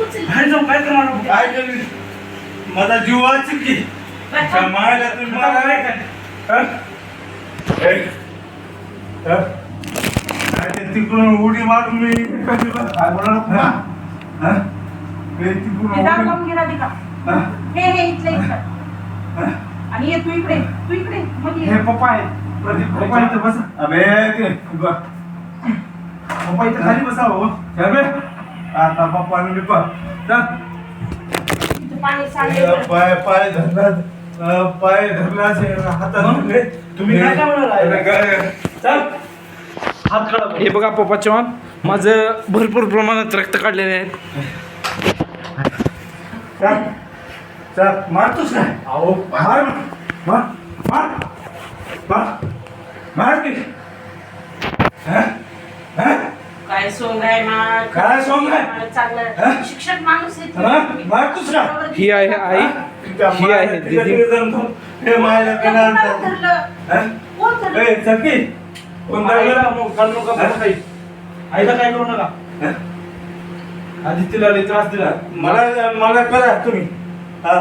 बाहेर जाऊ काय करणार आहोत? काय करेल माझा जीव वाचेल की मायला तुम्ही मला नाही काय तिकडून उडी मारून मी काय बोलणार तिकडून आणि तू इकडे हे पप्पा आहे प्रदीप पप्पा इथं बस अबे पप्पा इथं खाली बसा हो आता पप्पा मी पाय पाय धरला पाय धरला हातात तुम्ही काय चल हात काढा. हे बघा पप्पा चव्हाण माझं भरपूर प्रमाणात रक्त काढलेले आहेत. मारतोस काय अहो मार मार मार मार मार की काय सोंग आहे मा काय सोंग आहे? चांगलं शिक्षक माणूस आहे मारतोस का ही आहे आई, ही आहे दीदी. हे मायला कोण धरलं? चकी कोण आईला मग काढू नका बरं काही. आईला काय करू नका आधी तिला लई त्रास दिला. मला मला करा तुम्ही हा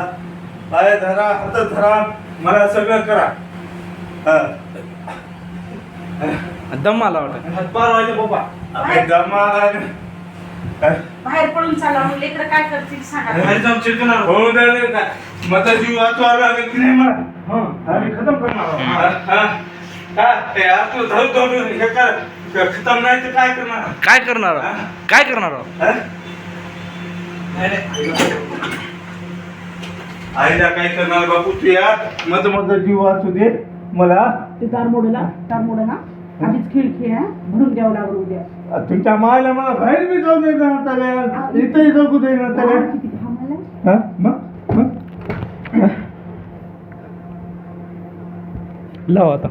पाय धरा हात धरा मला सगळं करा दम आला वाटत. हातपार व्हायचे पप्पा. अबे दमा बाहेर पडून चाला मग लेकरं काय करतील सांगा. बाहेर जाऊन चेक करणार. होऊन राहिले का माझा जीव वाचवायला लागेल की नाही मला आम्ही खतम करणार आहोत. हे तू धरून धरून हे कर खतम नाही तर काय करणार काय करणार आहोत? काय करणार आहोत? आईला काय करणार बापू तू या माझा जीव वाचू दे मला ते दार मोडला ना आधीच खिळखिळ आहे भरून द्यावं लागलं उद्या. तुमच्या मायला मला बाहेर बी जाऊ दे ना त्याला इथंही जगू दे ना त्याला किती घाम आलाय. लाव आता.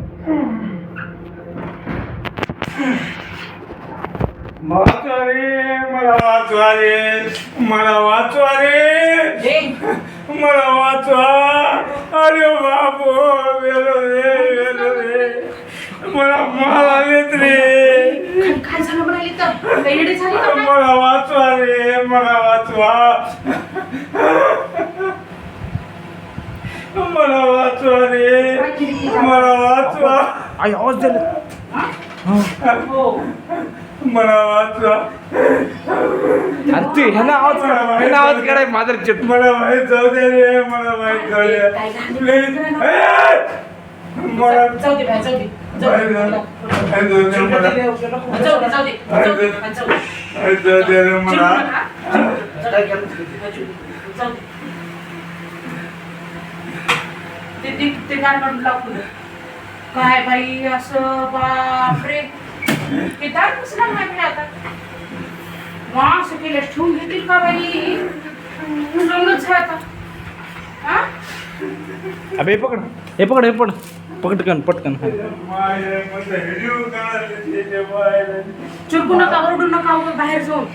वाचवा रे मला वाचवा रे मला वाचवा रे मला वाचवा अरे बाबू वेलो रे मला मारलेत रे काय झालं म्हणाली तर काही येडे झाली का काय? मला वाचवा रे मला वाचवा मला वाचवा रे मला वाचवा आई आवाज दिला. हो मला वाचवा आणि तू ह्याला आवाज काढाय माझं चित. मला माहित जाऊ दे रे मला माहित जाऊ दे प्लीज मला जाऊ दे बाई, जाऊ दे बाहेर जाऊ दे मला जाऊ दे जाऊ दे रे मला ते गार काढून टाकू दे. काय बाई असं बापरे हे दार कसं लागणार आता मग असं केलं ठेवून घेतील का बाई लग्नच आहे आता हा अबे पकड हे पकड हे पकड पटकन पटकन. चिरकू नका ओरडू नका उगाच बाहेर जाऊन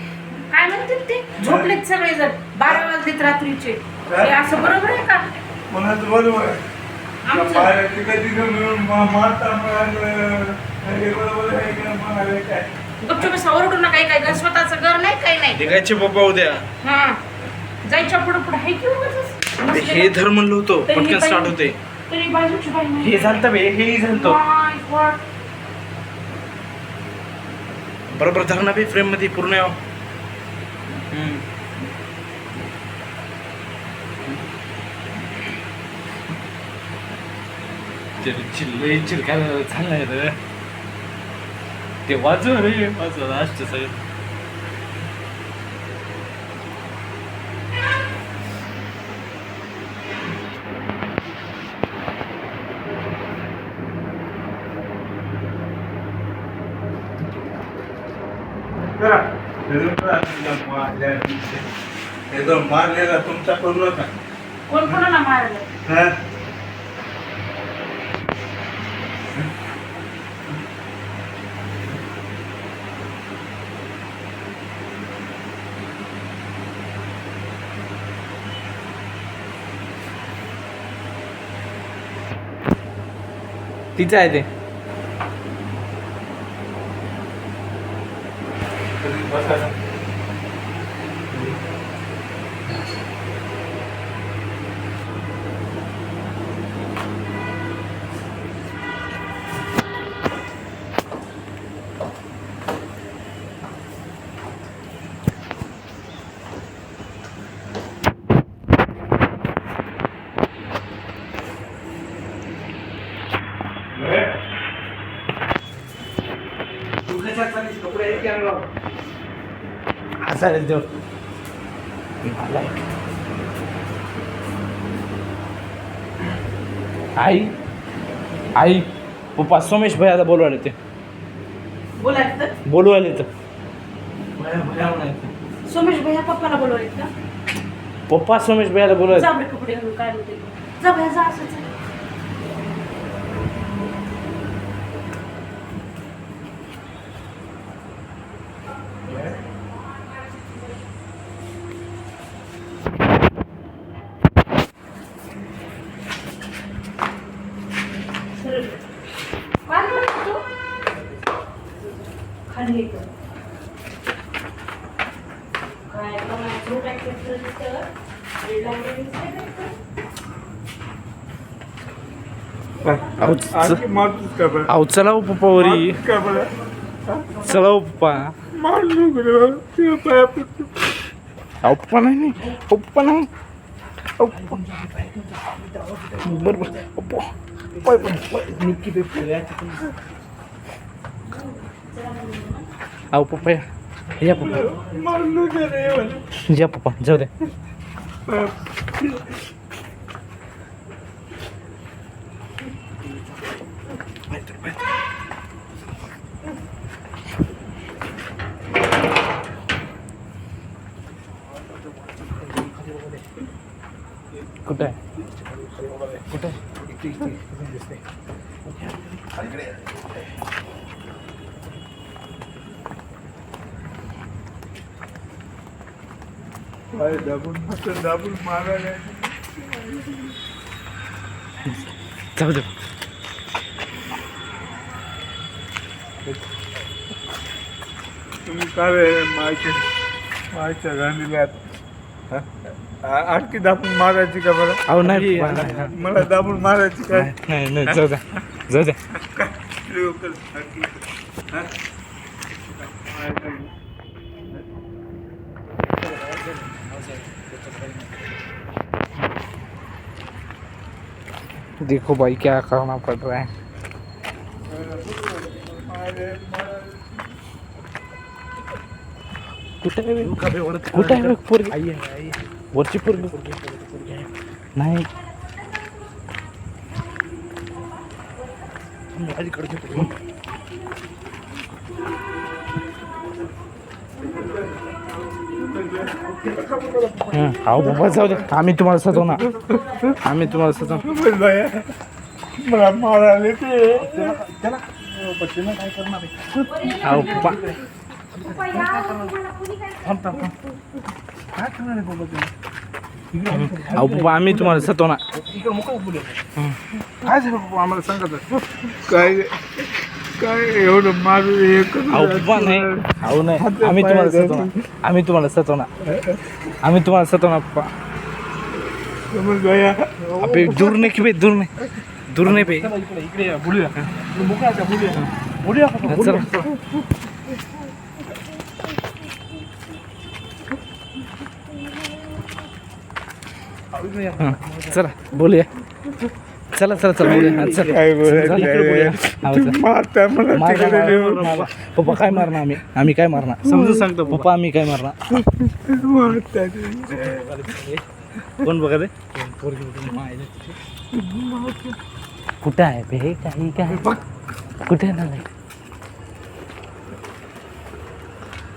काय म्हणतील ते झोपलेत सगळे जण 12 वाजलेत रात्रीचे हे असं बरोबर आहे का कोणाचं बरोबर आहे बाहेर तिघं मिळून मारता हे बरोबर आहे का म्हणाले काय गपचूप असं ओरडू नका काय स्वतःचं घर नाही काही नाही निघायचे पप्पा उद्या. हा जायच्या पुढे पुढे आहे की उगाच हे धर म्हणलं होतं पटकन स्टार्ट होते. तरी बाजूची बाई नाही. हे झालं बे हेही झालं. My God. बरोबर धर ना बे फ्रेम मध्ये पूर्ण यावं. चिल्ल काय झालं रे ते वाजव रे वाजव लास्ट सगळं. एकदम मारलेला तुमचा करू नका कोण कोणाला मारलं तिचं आहे ते. चालेल देव आई आई पप्पा सोमेश भैयाला बोलवायला ते बोलायचं बोलवायला तर भैया भैया म्हणायचं सोमेश भैया पप्पाला बोलवले का पप्पा सोमेश भैयाला बोलवायचं जा बरे कपडे घालून काय होते जा भैया जा असं जा. काय म्हणत तू खाली येतो काय कमायचं काय करतं तिथं आणखी मारतोस का बरं? अहो चला हो पप्पा वरी मारतोस का बरं? चला हो पप्पा मारलो बरं. तुझ्या पाया पडतो. अहो पप्पा नाही पप्पा नाही अहो, पप्पा. बरं बरं पप्पा पाय पण निक्की पेपर अहो पप्पा या पप्पा मारलो का रे मला? या पप्पा जाऊ दे पाया कुठं आहे कुठं पाय दाबून हात दाबून मारायला जाऊ दे तुम्ही काय रे मायच्या गांधीला आणखी दाबून मारायची का बरं? अहो नाही पप्पा, नाही, मला दाबून मारायची काय? नाही नाही जाऊ द्या जाऊ द्या लोकल आणखी. हा? देखो भाई क्या करना पड़ रहा है कुठे आहे बे? कुठे आहे बे पोरगी वरची पोरगी नाही अहो बाबा जाऊ दे आम्ही तुम्हाला सजवणार आम्ही तुम्हाला सजवणार बाया मला मारायला ते अहो पप्पा अहो पप्पा आम्ही तुम्हाला सजवणार काय झालं बाबा आम्हाला सांगत काय काय एवढं मारू हे करू अहो पप्पा नाही अहो नाही आम्ही तुम्हाला सजवणार आम्ही तुम्हाला सजवणार आम्ही तुम्हाला सजवणार पप्पा समज बाया अबे दूर नाही की बे दूर नाही बे इकडे बोलूया चला हां, चला बोलूया चला चला चला बोलूया हां, चला काय चला, इकडे बोलूया. हां, चला. मारता मला मारणार, तिकडे नेऊन. मारणार. पप्पा काय मारणार आम्ही काय मारणार समजून सांगतो पप्पा आम्ही काय मारणार मारता कोण बघा रे कुठं आहे बे काही काय कुठे आहे ना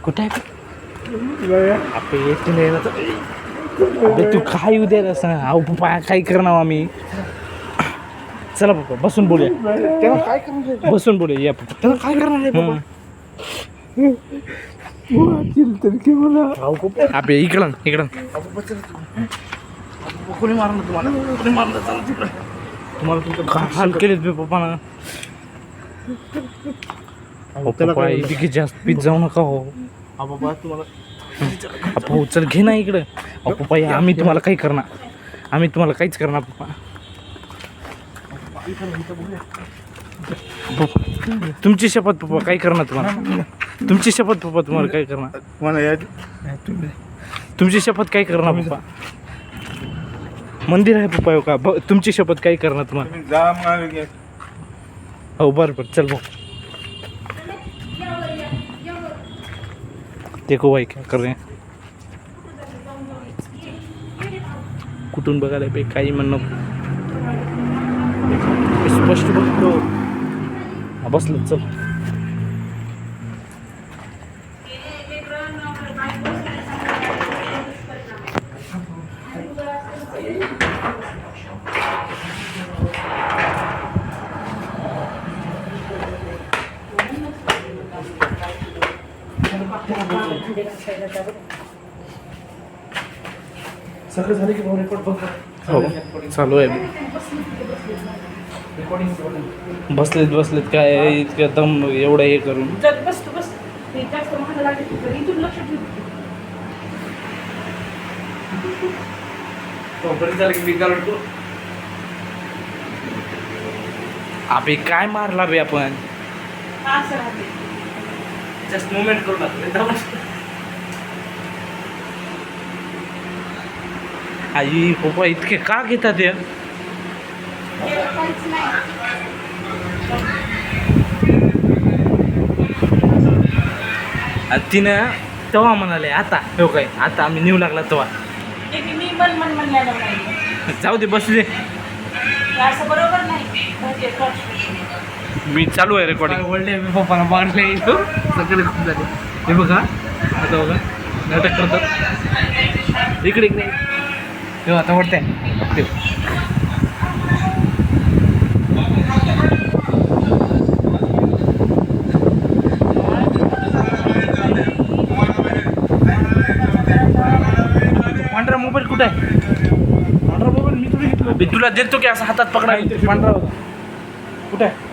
कुठे आहे बे? बाया अबे तू नाही ना तर- अबे तू काय येऊ दे असं अहो पप्पा काय करणार आम्ही चला पप्पा बसून बोलूया त्याला काय करणार बसून बोलूया या पप्पा त्याला काय करणार आहे बाबा हं. वाचील तर की मला अबे इकडं कोणी मारणार तुम्हाला कोणी मारणार चला तिकडे तुम्हाला तुमचं काय हाल केलेत बे पप्पा ना पप्पा इतकी जास्त पीत जाऊ नका हो बाबा तुम्हाला अप्पा चल घे ना इकडं अहो पप्पा या, आम्ही तुम्हाला काही करणार आम्ही तुम्हाला काहीच करणार पप्पा पप्पा, तुमची शपथ पप्पा काय करणार तुम्हाला तुमची शपथ पप्पा तुम्हाला काय करणार मला या तुमची शपथ काय करणार पप्पा मंदिर आहे पप्पा हो का तुमची शपथ काय करणार तुम्हाला तुम्ही जा म्हणाले की हो बरं बरं चल भाऊ देखो भाई क्या कर रहे हैं कुठून बघायला बे काही म्हणणं स्पष्ट बघतो. हा, बसलं चल. सगळं झालं की भाऊ रेकॉर्ड बघ. हो चालू आहे. बसलेत काय इतकं दम एवढं हे करून. बस तू बस. ते जास्त महाग लागेल तर इथून लक्ष ठेव. झालं की मी करतो. अबे काय मारला बे आपण. असं राहते. जस्ट मुवमेंट करू लागले. आई पप्पा इतके का घेतात ते. काहीच नाही. तिनं तेव्हा म्हणाले आता हो काय आता आम्ही नेऊ लागला तेव्हा. ते मी मन म्हणल्याला नाही. जाऊ दे बसू दे. हे असं बरोबर नाही. म्हणजे प्रश्न. मी चालू आहे रेकॉर्डिंग. वळले मी पप्पाला मारले सगळे खूप झाले. हे बघा आता बघा नाटक करतात. इकडे इकडे तेव्हा आता वाटतंय पांढरा मोबाईल कुठे आहे. पांढरा मोबाईल मी तुला घेतला. मी तुला देतो की असं हातात पकडा. पांढरा होता कुठे आहे.